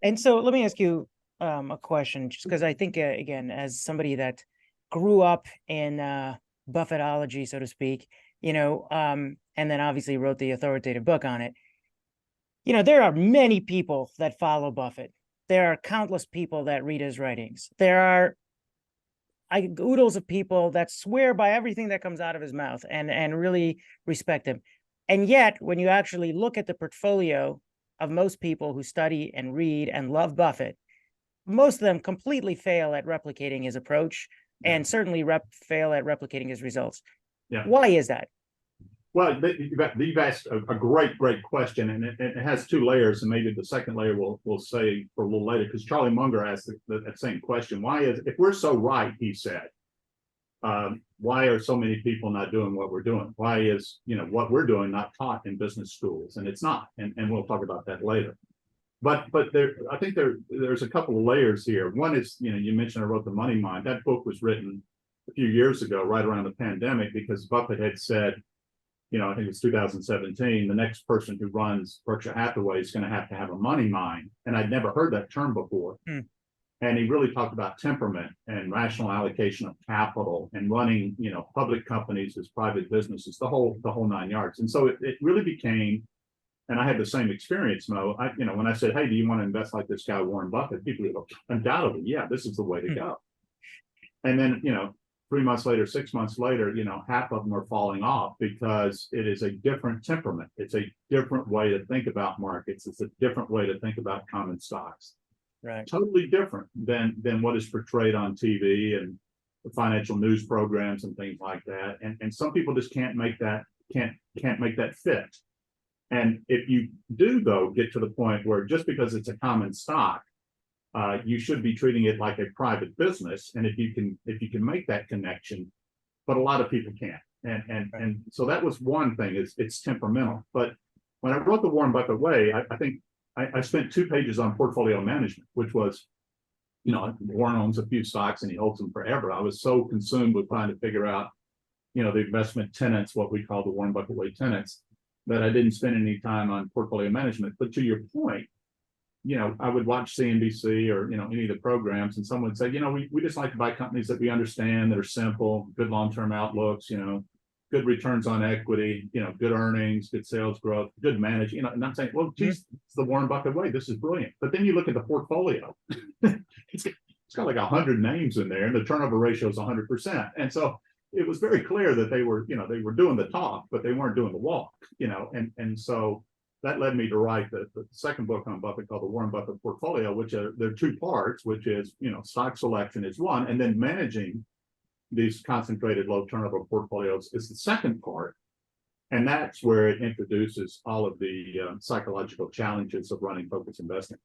And so let me ask you a question, just because I think, again, as somebody that grew up in Buffetology, so to speak, and then obviously wrote the authoritative book on it, there are many people that follow Buffett. There are countless people that read his writings. There are oodles of people that swear by everything that comes out of his mouth and really respect him. And yet, when you actually look at the portfolio of most people who study and read and love Buffett, most of them completely fail at replicating his approach and certainly fail at replicating his results. Yeah. Why is that? Well, you've asked a great question, and it has two layers, and maybe the second layer we'll say for a little later, because Charlie Munger asked that same question. Why is, if we're so right, he said, why are so many people not doing what we're doing? Why is what we're doing not taught in business schools? And it's not, and we'll talk about that later. But I think there's a couple of layers here. One is, you mentioned I wrote The Money Mind. That book was written a few years ago, right around the pandemic, because Buffett had said, I think it's 2017, the next person who runs Berkshire Hathaway is going to have a money mind. And I'd never heard that term before. And he really talked about temperament and rational allocation of capital and running, public companies as private businesses, the whole 9 yards. And so it really became, and I had the same experience, Mo. When I said, hey, do you want to invest like this guy, Warren Buffett? People go, undoubtedly, yeah, this is the way to go. And then, 3 months later, 6 months later, half of them are falling off because it is a different temperament. It's a different way to think about markets. It's a different way to think about common stocks. Right. Totally different than what is portrayed on TV and the financial news programs and things like that. And some people just can't make that fit. And if you do, though, get to the point where just because it's a common stock, you should be treating it like a private business. And if you can make that connection, but a lot of people can't. And so that was one thing, is it's temperamental. But when I wrote The Warren Buffett Way, I think I spent 2 pages on portfolio management, which was, Warren owns a few stocks and he holds them forever. I was so consumed with trying to figure out, the investment tenets, what we call the Warren Buffett Way tenets, that I didn't spend any time on portfolio management. But to your point, I would watch CNBC or, any of the programs, and someone would say, we just like to buy companies that we understand, that are simple, good long-term outlooks, good returns on equity, good earnings, good sales growth, good management, and I'm saying, well, geez, it's the Warren Buffett way. This is brilliant. But then you look at the portfolio, it's got like 100 names in there, and the turnover ratio is 100%. And so it was very clear that they were doing the talk, but they weren't doing the walk, and so that led me to write the second book on Buffett, called The Warren Buffett Portfolio, which there are 2 parts, which is, stock selection is one, and then managing these concentrated low turnover portfolios is the second part. And that's where it introduces all of the psychological challenges of running focused investing.